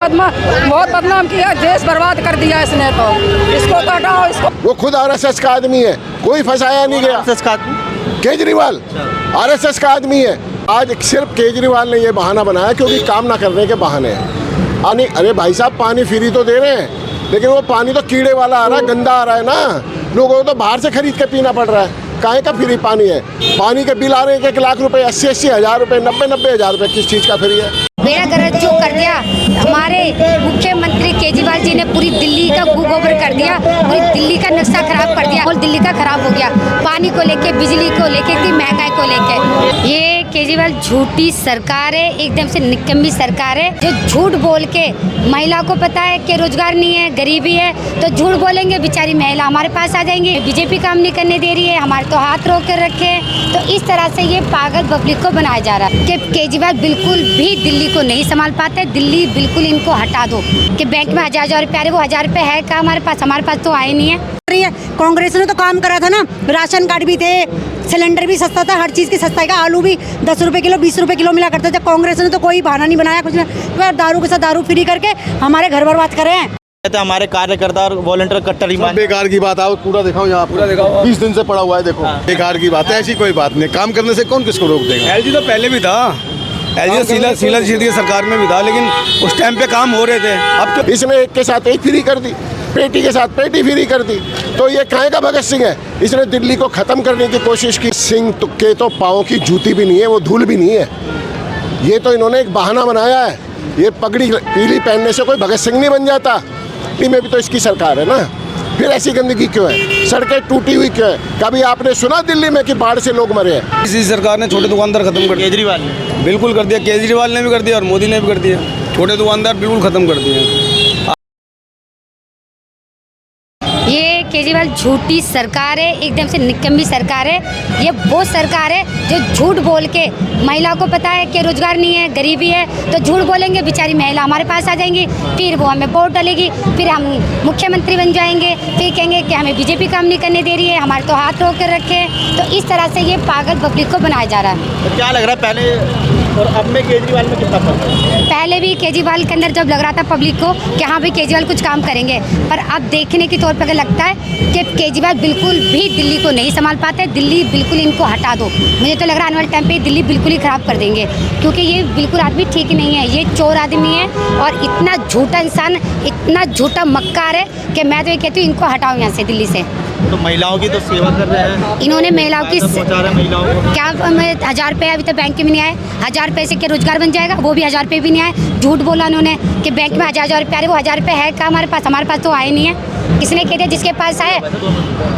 बहुत बदनाम किया, देश बर्बाद कर दिया इसने। तो इसको तो हटाओ, इसको। वो खुद आरएसएस का आदमी है, कोई फंसाया नहीं गया। आरएसएस का आदमी केजरीवाल आरएसएस का आदमी है। आज सिर्फ केजरीवाल ने ये बहाना बनाया क्योंकि काम ना करने के बहाने हैं। अरे भाई साहब, पानी फ्री तो दे रहे हैं, लेकिन वो पानी तो कीड़े वाला आ रहा है, गंदा आ रहा है ना। लोगों को तो बाहर से खरीद के पीना पड़ रहा है। काहे का फ्री पानी है? पानी के बिल आ रहे हैं 1 लाख रुपए, 80 हज़ार रुपए, 90 हज़ार रुपए। किस चीज़ का फ्री है? बेड़ा गर्क जो कर दिया हमारे मुख्यमंत्री केजरीवाल जी ने, पूरी दिल्ली का गोबर कर दिया, पूरी दिल्ली का नक्शा खराब कर दिया। और दिल्ली का खराब हो गया, पानी को लेके, बिजली को लेके, इतनी महंगाई को लेके। ये केजरीवाल झूठी सरकार है, एकदम से निकम्मी सरकार है, जो झूठ बोल के महिला को पता है कि रोजगार नहीं है, गरीबी है, तो झूठ बोलेंगे, बेचारी महिला हमारे पास आ जाएंगी। बीजेपी काम नहीं करने दे रही है, हमारे तो हाथ रोक कर रखे हैं। तो इस तरह से ये पागल पब्लिक को बनाया जा रहा है कि केजरीवाल बिल्कुल भी दिल्ली को नहीं संभाल पाते। दिल्ली बिल्कुल इनको हटा दो कि बैंक में 1000 रुपये, वो 1000 रुपये है का हमारे पास तो आए नहीं है। कांग्रेस ने तो काम करा था ना, राशन कार्ड भी थे, सिलेंडर भी सस्ता था, हर चीज़ की सस्ताई का। आलू भी 10 रुपये किलो, 20 रुपये किलो मिला करते थे। कांग्रेस ने तो कोई बहाना नहीं बनाया, कुछ नहीं। दारू के साथ दारू फ्री करके हमारे घर बर्बाद करे हैं। हमारे कार्यकर्ता और वॉलंटियर कट्टर ईमान। बेकार की बात। आओ पूरा दिखाओ, यहाँ पूरा दिखाओ। 20 दिन से पड़ा हुआ है, देखो। बेकार की बात है, ऐसी कोई बात नहीं। काम करने से कौन किसको रोक देगा? एलजी तो पहले भी था, एलजी शीला दीक्षित की सरकार में भी था, लेकिन उस टाइम पे काम हो रहे थे। अब तो इसने एक के साथ एक फ्री कर दी, पेटी के साथ पेटी फ्री कर दी। तो ये काहे का भगत सिंह है? इसने दिल्ली को खत्म करने की कोशिश की। सिंह के तो पाँव की जूती भी नहीं है, वो धूल भी नहीं है। ये तो इन्होंने एक बहाना बनाया है। ये पगड़ी पीली पहनने से कोई भगत सिंह नहीं बन जाता। में भी तो इसकी सरकार है ना। फिर ऐसी गंदगी क्यों है? सड़कें टूटी हुई क्यों है? कभी आपने सुना दिल्ली में कि बाढ़ से लोग मरे हैं? इसी सरकार ने छोटे दुकानदार खत्म कर दिया। केजरीवाल ने बिल्कुल कर दिया, केजरीवाल ने भी कर दिया और मोदी ने भी कर दिया। छोटे दुकानदार बिल्कुल खत्म कर दिए। ये केजरीवाल झूठी सरकार है, एकदम से निकम्मी सरकार है। ये वो सरकार है जो झूठ बोल के महिला को पता है कि रोजगार नहीं है, गरीबी है, तो झूठ बोलेंगे, बेचारी महिला हमारे पास आ जाएंगी। फिर वो हमें वोट डालेगी, फिर हम मुख्यमंत्री बन जाएंगे, फिर कहेंगे कि हमें बीजेपी काम नहीं करने दे रही है, हमारे तो हाथ रोक कर रखे हैं। तो इस तरह से ये पागल पब्लिक को बनाया जा रहा है। तो क्या लग रहा है पहले और अब में केजरीवाल में कितना फर्क है? पहले भी केजरीवाल के अंदर जब लग रहा था पब्लिक को कि हाँ भाई केजरीवाल कुछ काम करेंगे, पर अब देखने के तौर पर लगता है कि केजरीवाल बिल्कुल भी दिल्ली को नहीं संभाल पाते। दिल्ली बिल्कुल इनको हटा दो। मुझे तो लग रहा है आने वाले टाइम पे दिल्ली बिल्कुल ही ख़राब कर देंगे, क्योंकि ये बिल्कुल आदमी ठीक नहीं है। ये चोर आदमी है और इतना झूठा इंसान, इतना झूठा मक्कार है कि मैं तो ये कहती हूँ इनको हटाओ यहाँ से, दिल्ली से। तो महिलाओं की तो सेवा कर रहे हैं इन्होंने महिलाओं की पहुंचा रहे हैं महिलाओं को। क्या 1000 रुपये अभी तक बैंक में नहीं आए? 1000 रुपये से क्या रोजगार बन जाएगा? वो भी 1000 रुपये भी नहीं आए। झूठ बोला उन्होंने कि बैंक में 1000 रुपये, अरे वो 1000 रुपये है का हमारे पास तो आए नहीं है। इसने कह दिया जिसके पास आए,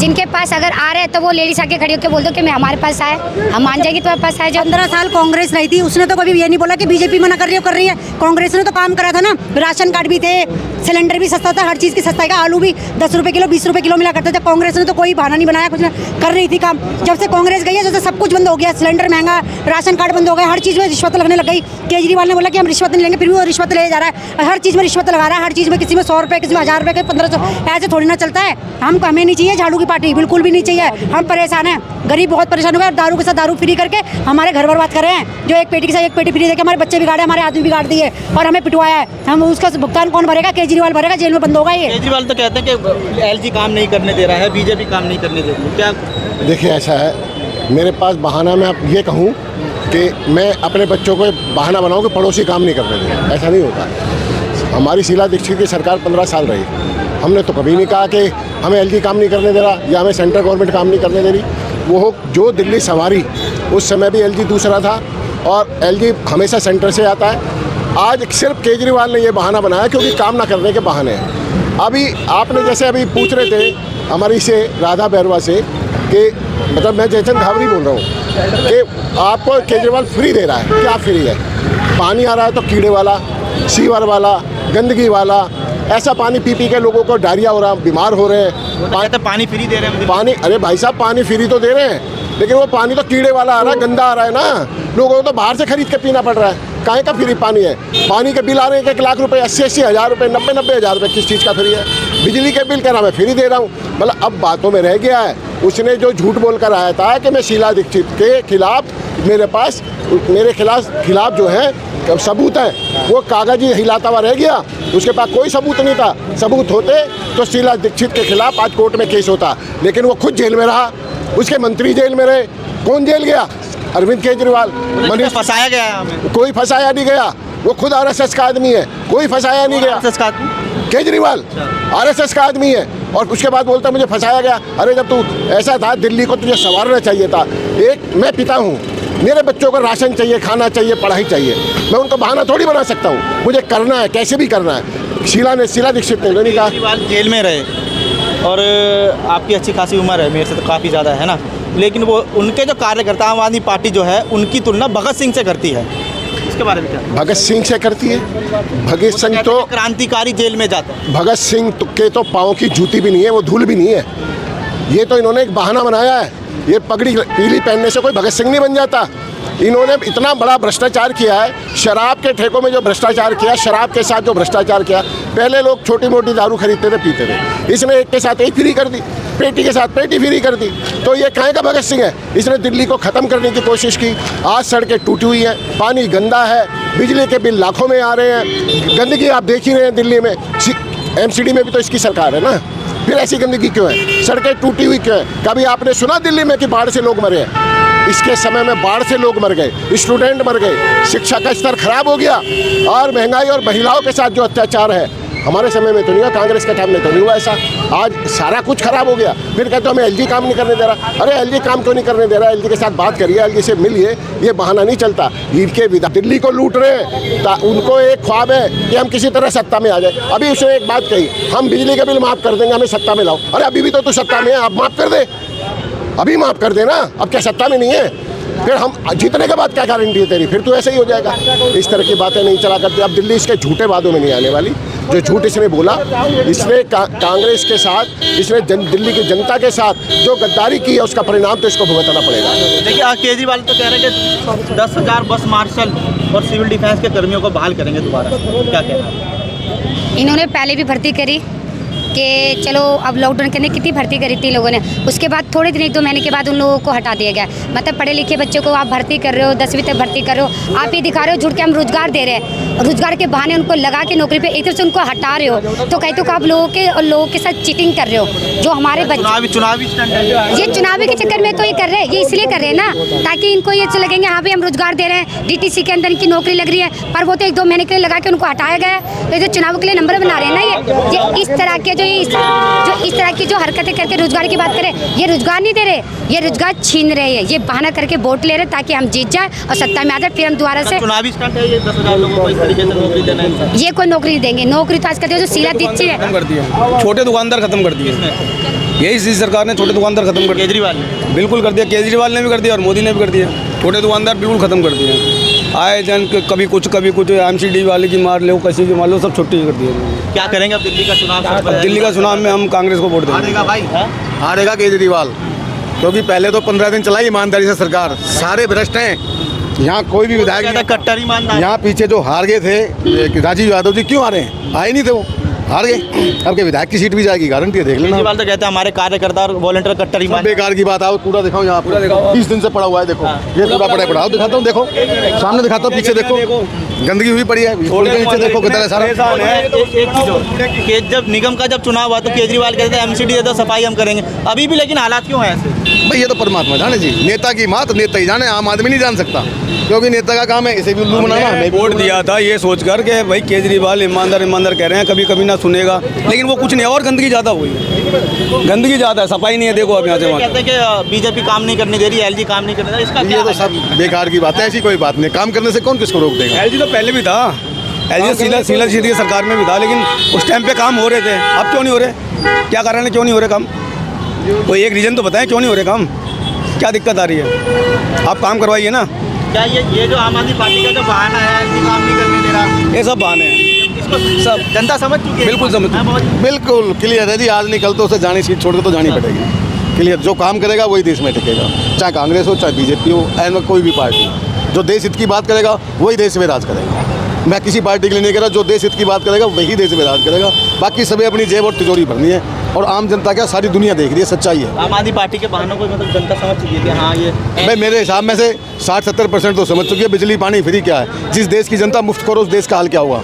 जिनके पास अगर आ रहे हैं तो वो लेडीज आके खड़ी होकर बोल दो कि मैं हमारे पास आए, हम मान जाएगी तुम्हारे पास आए। जब 15 साल कांग्रेस रही थी, उसने तो कभी ये नहीं बोला कि बीजेपी मना कर रही है। कांग्रेस ने तो काम करा था ना, राशन कार्ड भी थे, सिलेंडर भी सस्ता था, हर चीज़ की सस्ताई का। आलू भी 10 रुपये किलो, 20 रुपये किलो मिला करते थे। कांग्रेस ने तो कोई बहाना नहीं बनाया, कुछ नहीं कर रही थी काम। जब से कांग्रेस गई है, जब से सब कुछ बंद हो गया। सिलेंडर महंगा, राशन कार्ड बंद हो गया, हर चीज़ में रिश्वत लगने लग गई। केजरीवाल ने बोला कि हम रिश्वत नहीं लेंगे, फिर भी वो रिश्वत ले जा रहा है। हर चीज़ में रिश्वत लगा रहा है, हर चीज़ में, किसी में 100 रुपये, किसी में 1000 रुपये, 1500। ऐसे थोड़ी ना चलता है। हमें नहीं चाहिए झाड़ू की पार्टी, बिल्कुल भी नहीं चाहिए। हम परेशान हैं, गरीब बहुत परेशान हो गए। दारू के साथ दारू फ्री करके हमारे घर बर्बाद कर रहे हैं। जो एक पेटी के साथ एक पेटी फ्री देके हमारे बच्चे बिगाड़े, हमारे आदमी बिगाड़ दिए और हमें पिटवाया है। हम उसका भुगतान कौन भरेगा? केजरीवाल भरेगा, जेल में बंद होगा ये। केजरीवाल तो कहते हैं कि एलजी काम नहीं करने दे रहा है, बीजेपी काम नहीं करने दे रही है। क्या देखिए, ऐसा है, मेरे पास बहाना, मैं आप ये कहूँ कि मैं अपने बच्चों को बहाना बनाऊँ कि पड़ोसी काम नहीं करने दें, ऐसा नहीं होता। हमारी शीला दीक्षित की सरकार 15 साल रही, हमने तो कभी नहीं कहा कि हमें एलजी काम नहीं करने दे रहा या हमें सेंट्रल गवर्नमेंट काम नहीं करने दे रही। वो जो दिल्ली संवारी, उस समय भी एलजी दूसरा था और एलजी हमेशा सेंटर से आता है। आज सिर्फ केजरीवाल ने ये बहाना बनाया क्योंकि काम ना करने के बहाने हैं। अभी आपने जैसे अभी पूछ रहे थे हमारी से राधा बैरवा से कि मतलब मैं जयचंद घावरी बोल रहा हूँ कि आपको केजरीवाल फ्री दे रहा है। क्या फ्री है? पानी आ रहा है तो कीड़े वाला, सीवर वाला, गंदगी वाला, ऐसा पानी पी के लोगों को डायरिया हो रहा, बीमार हो रहे हैं। पानी फ्री दे रहे हैं पानी, अरे भाई साहब, पानी फ्री तो दे रहे हैं, लेकिन वो पानी तो कीड़े वाला आ रहा है, गंदा आ रहा है ना। लोगों को तो बाहर से खरीद के पीना पड़ रहा है। काहे का फ्री पानी है? पानी के बिल आ रहे हैं 1 लाख रुपए, 80 हज़ार रुपए, 90 हज़ार रुपए। किस चीज़ का फ्री है? बिजली के बिल कह रहा मैं फ्री दे रहा हूँ। मतलब अब बातों में रह गया है। उसने जो झूठ बोल कर आया था कि मैं शीला दीक्षित के खिलाफ, मेरे खिलाफ जो है सबूत है, वो कागज ही हिलाता हुआ रह गया, उसके पास कोई सबूत नहीं था। सबूत होते तो शीला दीक्षित के खिलाफ आज कोर्ट में केस होता, लेकिन वो खुद जेल में रहा, उसके मंत्री जेल में रहे। कौन जेल गया? अरविंद केजरीवाल। मनीष फंसाया गया है हमें। कोई फंसाया नहीं गया, वो खुद आरएसएस का आदमी है, कोई फंसाया नहीं गया। आरएसएस का आदमी? केजरीवाल आरएसएस का आदमी है और उसके बाद बोलता मुझे फंसाया गया। अरे जब तू ऐसा था, दिल्ली को तुझे संवारना चाहिए था। एक मैं पिता हूँ, मेरे बच्चों को राशन चाहिए, खाना चाहिए, पढ़ाई चाहिए, मैं उनको बहाना थोड़ी बना सकता हूँ, मुझे करना है, कैसे भी करना है। शीला दीक्षित ने नहीं कहा। केजरीवाल जेल में रहे और आपकी अच्छी खासी उम्र है, मेरे से तो काफ़ी ज़्यादा है ना, लेकिन वो उनके जो कार्यकर्ता आम आदमी पार्टी जो है उनकी तुलना भगत सिंह से करती है, इसके बारे में क्या? भगत सिंह से करती है? भगत सिंह तो क्रांतिकारी जेल में जाता है। भगत सिंह के तो पाँव की जूती भी नहीं है, वो धूल भी नहीं है। ये तो इन्होंने एक बहाना बनाया है। ये पगड़ी पीली पहनने से कोई भगत सिंह नहीं बन जाता। इन्होंने इतना बड़ा भ्रष्टाचार किया है, शराब के ठेकों में जो भ्रष्टाचार किया, शराब के साथ जो भ्रष्टाचार किया। पहले लोग छोटी मोटी दारू खरीदते थे, पीते थे, इसने एक के साथ एक फ्री कर दी, पेटी के साथ पेटी फ्री कर दी। तो ये काहे का भगत सिंह है? इसने दिल्ली को ख़त्म करने की कोशिश की। आज सड़कें टूटी हुई हैं, पानी गंदा है, बिजली के बिल लाखों में आ रहे हैं, गंदगी आप देख ही रहे हैं दिल्ली में। MCD में भी तो इसकी सरकार है ना, फिर ऐसी गंदगी क्यों है? सड़कें टूटी हुई क्यों है? कभी आपने सुना दिल्ली में कि बाढ़ से लोग मरे हैं? इसके समय में बाढ़ से लोग मर गए, स्टूडेंट मर गए, शिक्षा का स्तर खराब हो गया, और महंगाई और महिलाओं के साथ जो अत्याचार है हमारे समय में तो नहीं हुआ, कांग्रेस के टाइम में तो नहीं हुआ ऐसा। आज सारा कुछ खराब हो गया, फिर कहते हो हमें LG काम नहीं करने दे रहा। अरे LG काम क्यों नहीं करने दे रहा? LG के साथ बात करिए, LG से मिलिए, ये बहाना नहीं चलता। इनके दिल्ली को लूट रहे हैं, उनको एक ख्वाब है कि हम किसी तरह सत्ता में आ जाए। अभी उसने एक बात कही, हम बिजली का बिल माफ़ कर देंगे, हमें सत्ता में लाओ। अरे अभी भी तो तू सत्ता में है, अब माफ़ कर दे, अभी माफ़ कर देना, अब क्या सत्ता में नहीं है? फिर हम जीतने के बाद क्या गारंटी है तेरी? फिर तो ऐसे ही हो जाएगा। इस तरह की बातें नहीं चला करते। अब दिल्ली इसके झूठे वादों में नहीं आने वाली। जो झूठ इसने बोला, इसने कांग्रेस के साथ, इसने दिल्ली की जनता के साथ जो गद्दारी की है, उसका परिणाम तो इसको भुगतना पड़ेगा। देखिए, केजरीवाल तो कह रहे हैं कि 10,000 बस मार्शल और सिविल डिफेंस के कर्मियों को बहाल करेंगे दोबारा, क्या कहना है? इन्होंने पहले भी भर्ती करी कि चलो अब लॉकडाउन के अंदर कितनी भर्ती करी थी लोगों ने, उसके बाद थोड़े दिन 1-2 महीने के बाद उन लोगों को हटा दिया गया। मतलब पढ़े लिखे बच्चों को आप भर्ती कर रहे हो, 10वीं तक भर्ती कर रहे हो, आप ये दिखा रहे हो झूठ के हम रोजगार दे रहे हैं, रोजगार के बहाने उनको लगा के नौकरी पे एक तरफ से उनको हटा रहे हो, तो कहते हो कि आप लोगों के साथ चीटिंग कर रहे हो। जो हमारे बच्चे चुनावी ये चुनावी के चक्कर में तो ये कर रहे हैं, ये इसलिए कर रहे हैं ना, ताकि इनको ये लगेंगे हाँ भाई हम रोजगार दे रहे हैं, DTC के अंदर इनकी नौकरी लग रही है, पर वो तो 1-2 महीने के लिए लगा के उनको हटाया गया है। तो ये चुनाव के लिए नंबर बना रहे हैं ना, ये इस तरह के जो इस तरह की जो हरकतें करके रोजगार की बात करें, ये रोजगार नहीं दे रहे, ये रोजगार छीन रहे हैं, ये बहाना करके वोट ले रहे ताकि हम जीत जाए और सत्ता में आ जाए, फिर हम दोबारा से चुनावी स्टंट है ये। 10,000 लोगों को इस तरीके से नौकरी देना है, ये कोई नौकरी देंगे? नौकरी तो आज कहते हो जो शीला दीक्षित है, खत्म कर दिया, छोटे दुकानदार खत्म कर दिए। यही इसी सरकार ने छोटे दुकानदार खत्म कर दिया। केजरीवाल ने बिल्कुल कर दिया, केजरीवाल ने भी कर दिया और मोदी ने भी कर दिया। छोटे दुकानदार बिल्कुल खत्म कर दिए। आए जन कभी कुछ MCD वाले की मार लो, किसी की मार लो, सब छुट्टी कर दिए। क्या करेंगे अब दिल्ली का चुनाव? दिल्ली का चुनाव में हम कांग्रेस को वोट देंगे। हारेगा भाई, हारेगा केजरीवाल, क्योंकि पहले तो 15 दिन चलाई ईमानदारी से सरकार, सारे भ्रष्ट हैं। यहाँ कोई भी विधायक ज्यादा कट्टर ईमानदार। यहाँ पीछे जो हार गए थे राजीव यादव जी, क्यों हारे हैं? आए नहीं थे वो, हार गए। अब के विधायक की सीट भी जाएगी, गारंटी है, देख लेना। केजरीवाल तो कहते हैं हमारे कार्यकर्ता और वॉलंटियर कट्टर ईमान। बेकार की बात। आओ पूरा दिखाओ, यहाँ पूरा दिखाओ, 20 दिन से पड़ा हुआ है, देखो ये पूरा पड़ा दिखाता हूँ, देखो सामने दिखाता हूँ, पीछे देखो गंदगी हुई पड़ी है, नीचे देखो कितना सारा। एक चीज और कि जब निगम का जब चुनाव हुआ तो केजरीवाल कहते थे MCD दे दो, सफाई हम करेंगे, अभी भी, लेकिन हालात क्यों है ऐसे? भाई ये तो परमात्मा जाने जी, नेता की मात नेता ही जाने, आम आदमी नहीं जान सकता, क्योंकि नेता का काम है इसे भी उल्लू बनाना। हमें वोट दिया था ये सोचकर कि भाई केजरीवाल ईमानदार कह रहे हैं, कभी कभी ना सुनेगा, लेकिन वो कुछ नहीं, और गंदगी ज़्यादा हुई, गंदगी ज़्यादा है, सफाई नहीं है। देखो अब यहाँ से कहते हैं कि बीजेपी काम नहीं करने दे रही, LG काम नहीं करने दे रही, इसका ये तो सब बेकार की बात है, ऐसी कोई बात नहीं। काम करने से कौन किसको रोक देगा? LG तो पहले भी था, LG शीला दीक्षित की सरकार में भी था, लेकिन उस टाइम पे काम हो रहे थे, अब क्यों नहीं हो रहे? क्या कारण है, क्यों नहीं हो रहे काम? कोई एक रीज़न तो बताएं क्यों नहीं हो रहे काम, क्या दिक्कत आ रही है? आप काम करवाइए ना। क्या ये जो आम आदमी पार्टी का जो बहाना है, LG काम नहीं करने दे रहा, ये सब बहाने हैं, इसको सब जनता समझ चुकी है? बिल्कुल समझ, बिल्कुल क्लियर है जी, आज नहीं कल तो उसे जानी सीट छोड़ के तो जानी पड़ेगी। क्लियर, जो काम करेगा वही देश में टिकेगा, चाहे कांग्रेस हो चाहे BJP हो, एंड कोई भी पार्टी, जो देश हित की बात करेगा वही देश में राज करेगा। मैं किसी पार्टी के लिए नहीं कह रहा, जो देश हित की बात करेगा वही देश में राज करेगा, बाकी सभी अपनी जेब और तिजोरी भरनी है। और आम जनता क्या, सारी दुनिया देख रही है, सच्चाई है। आम आदमी पार्टी के बहानों को मतलब जनता समझ चुकी है कि हाँ ये भाई मेरे हिसाब में से 60-70% तो समझ चुकी है बिजली पानी फ्री क्या है। जिस देश की जनता मुफ्त करो उस देश का हाल क्या हुआ,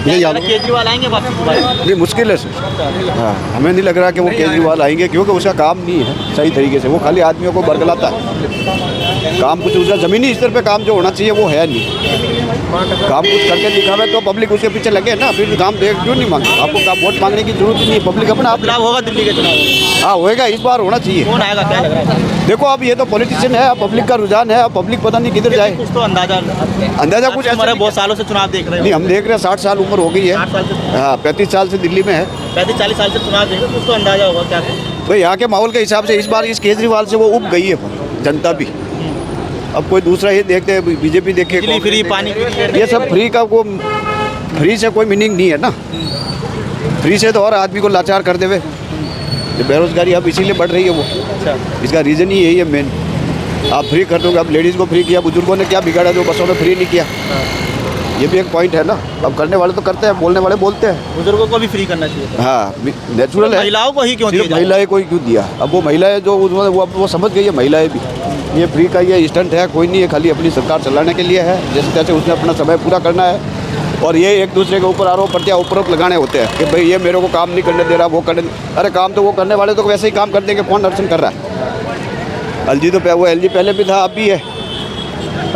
यही हाल है। केजरीवाल आएंगे वापस? ये मुश्किल है सर। हाँ, हमें नहीं लग रहा कि वो केजरीवाल आएंगे, क्योंकि उसका काम नहीं है सही तरीके से। वो खाली आदमियों को बरगलाता है, काम कुछ उसका ज़मीनी स्तर पे काम जो होना चाहिए वो है नहीं। काम कुछ करके दिखावे तो पब्लिक उसके पीछे लगे ना, फिर काम देख क्यों नहीं मांगे। आपको काम वोट मांगने की जरूरत नहीं है, पब्लिक अपना आप। चुनाव होगा दिल्ली के चुनाव? हाँ होएगा, इस बार होना चाहिए। कौन आएगा, क्या लग रहा है? देखो अब ये तो पॉलिटिशियन है, अब पब्लिक का रुझान है, अब पब्लिक पता नहीं किधर जाए। कुछ तो अंदाजा कुछ हमारे बहुत सालों से चुनाव देख रहे नहीं, हम देख रहे हैं 60 साल उम्र हो गई है। 60 साल से? हाँ, 35 साल से दिल्ली में है। 35-40 साल से चुनाव देख रहे, कुछ तो अंदाजा होगा क्या? भाई यहाँ के माहौल के हिसाब से इस बार इस केजरीवाल से वो उब गई है जनता भी। अब कोई दूसरा ये देखते हैं, बीजेपी देखे, बिजली फ्री, पानी फ्री, ये सब फ्री का वो फ्री से कोई मीनिंग नहीं है ना। फ्री से तो और आदमी को लाचार कर देवे। जो बेरोजगारी अब इसीलिए बढ़ रही है वो, इसका रीज़न ही यही है मेन। आप फ्री कर दोगे, अब लेडीज़ को फ्री किया, बुजुर्गों ने क्या बिगाड़ा जो बसों में फ्री नहीं किया, ये भी एक पॉइंट है ना। अब करने वाले तो करते हैं, बोलने वाले बोलते हैं। बुजुर्गों को भी फ्री करना चाहिए। हाँ नेचुरल है। महिलाओं को ही क्यों दिया? महिलाएं को ही क्यों दिया? अब वो महिलाएं जो वो समझ गई है, महिलाएं भी ये फ्री का ये स्टंट है, कोई नहीं है, खाली अपनी सरकार चलाने के लिए है। जैसे तैसे उसने अपना समय पूरा करना है। और ये एक दूसरे के ऊपर आरोप प्रत्यारोप लगाने होते हैं कि भाई ये मेरे को काम नहीं करने दे रहा, वो करने। अरे काम तो वो करने वाले तो वैसे ही काम कर देंगे, कौन दर्शन कर रहा है? एलजी तो वो एलजी पहले भी था, अब भी है।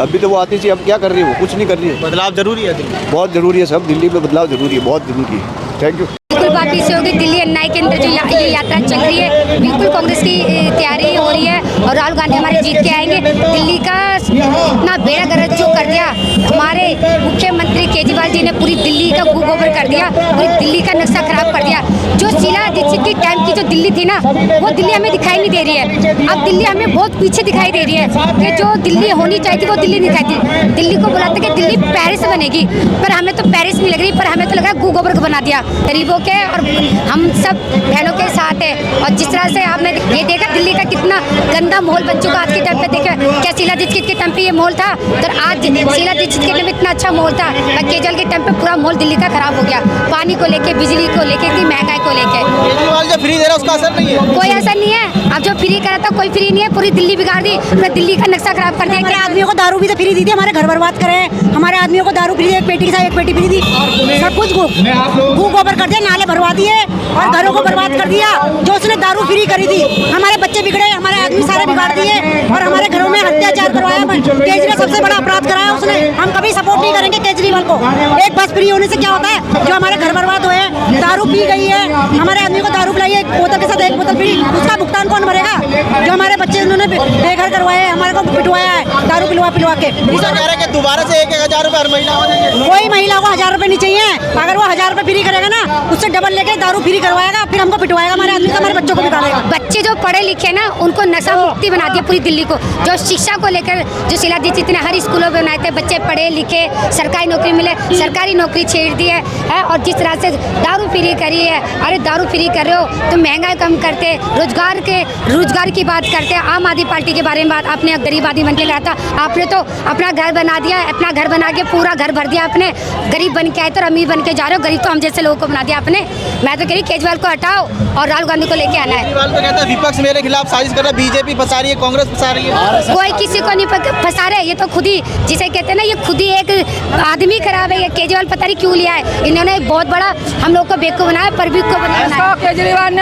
अभी तो वो आती थी, अब क्या कर रही है? वो कुछ नहीं कर रही है। बदलाव जरूरी है दिल्ली, बहुत ज़रूरी है, सब दिल्ली में बदलाव जरूरी है, बहुत ज़रूरी है। Thank you. बिल्कुल बात इसे होगी, दिल्ली अन्याय के अंदर जो ये यात्रा चल रही है, बिल्कुल कांग्रेस की तैयारी हो रही है और राहुल गांधी हमारे जीत के आएंगे। दिल्ली का इतना बेड़ा गर्क जो कर दिया हमारे मुख्यमंत्री केजरीवाल जी ने, पूरी दिल्ली का गोबर कर दिया, पूरी दिल्ली का नक्शा खराब कर दिया। जो शीला दीक्षित की टाइम की जो दिल्ली थी ना, वो दिल्ली हमें दिखाई नहीं दे रही है। अब दिल्ली हमें बहुत पीछे दिखाई दे रही है कि जो दिल्ली होनी चाहिए थी वो दिल्ली नहीं दिखाई थी। दिल्ली को बुलाते कि दिल्ली पेरिस बनेगी, पर हमें तो पेरिस नहीं लग रही, पर हमें तो लग रहा है गोबर को बना दिया। गरीबों के और हम सब बहनों के साथ है। और जिस तरह से आपने ये देखा दिल्ली का कितना गंदा माहौल बन चुका आज के टाइम पे। देखा क्या शीला दीक्षित के टाइम पे ये माहौल था, तो आज शीला दीक्षित के टाइम पे इतना अच्छा माहौल था, केजरीवाल के टाइम पे पूरा माहौल दिल्ली का खराब हो गया। पानी को लेके, बिजली को लेके, इतनी महंगाई को लेके। केजरीवाल जो फ्री दे रहा है उसका असर नहीं है? कोई असर नहीं है। अब जो फ्री करा था, कोई फ्री नहीं है, पूरी दिल्ली बिगाड़ दी, पूरा दिल्ली का नक्शा खराब कर दिया। हमारे आदमियों को दारू भी तो फ्री दी थी, हमारे घर बर्बाद करे। हमारे आदमियों को दारू फ्री, एक पेटी के साथ एक पेटी फ्री दी, सब कुछ गोबर कर दिया, नाले भरवा दिए और घरों को बर्बाद कर दिया। जो उसने दारू फ्री करी थी, हमारे बच्चे बिगड़े, हमारे आदमी सारे बिगाड़ दिए और हमारे घरों में अत्याचार करवाया। केजरीवाल सबसे बड़ा अपराध कराया उसने। हम कभी सपोर्ट नहीं करेंगे केजरीवाल को। एक बस फ्री होने से क्या होता है? जो हमारे घर बर्बाद हुए, दारू पी गई है, हमारे आदमी को दारू पिलाई है, एक बोतल के साथ एक बोतल फ्री, उसका भुगतान कौन भरेगा? जो हमारे बच्चे उन्होंने बेघर करवाए, हमारे को पिटवाया है दारू पिलवा के। दोबारा से 1,000 रुपये हर महीना हो जाएंगे। कोई महिला को 1000 रुपये नहीं चाहिए। अगर वो 1000 रुपये फ्री करेगा ना, उससे डबल लेके दारू फ्री करवाएगा, फिर हमको पिटवाएगा, हमारे आदमी को, हमारे बच्चों को बिगाड़ेगा। बच्चे जो पढ़े लिखे ना, उनको नशा मुक्ति बना दिया पूरी दिल्ली को। जो शिक्षा को लेकर जो शीला दीक्षित ने हर स्कूलों में बनाए थे, बच्चे पढ़े लिखे, सरकारी नौकरी मिले, सरकारी नौकरी छेड़ दी है। और जिस तरह से दारू फ्री करी है, अरे दारू फ्री कर रहे हो तो महंगाई कम करते, रोजगार की बात करते। आम आदमी पार्टी के बारे में बात आपने गरीब आदमी बन के कहा था, आपने तो अपना घर बना दिया, अपना घर बना के पूरा घर भर दिया आपने। गरीब बन के आए तो अमीर बन के जा रहे हो, गरीब तो हम जैसे लोगों को बना दिया आपने। मैं तो कह रही केजरीवाल को हटाओ और राहुल गांधी को लेके आना है। केजरीवाल तो कहता है विपक्ष मेरे खिलाफ साजिश कर रहा है, बीजेपी फंसा रही है, कांग्रेस फंसा रही है। कोई किसी को नहीं फंसा रहे, ये तो खुद ही, जिसे कहते हैं ना, ये खुद ही एक आदमी खराब है। ये केजरीवाल पता नहीं क्यों लिया है इन्होंने, एक बहुत बड़ा हम लोग को बेवकूफ बनाया, पर भी को बनाया। केजरीवाल ने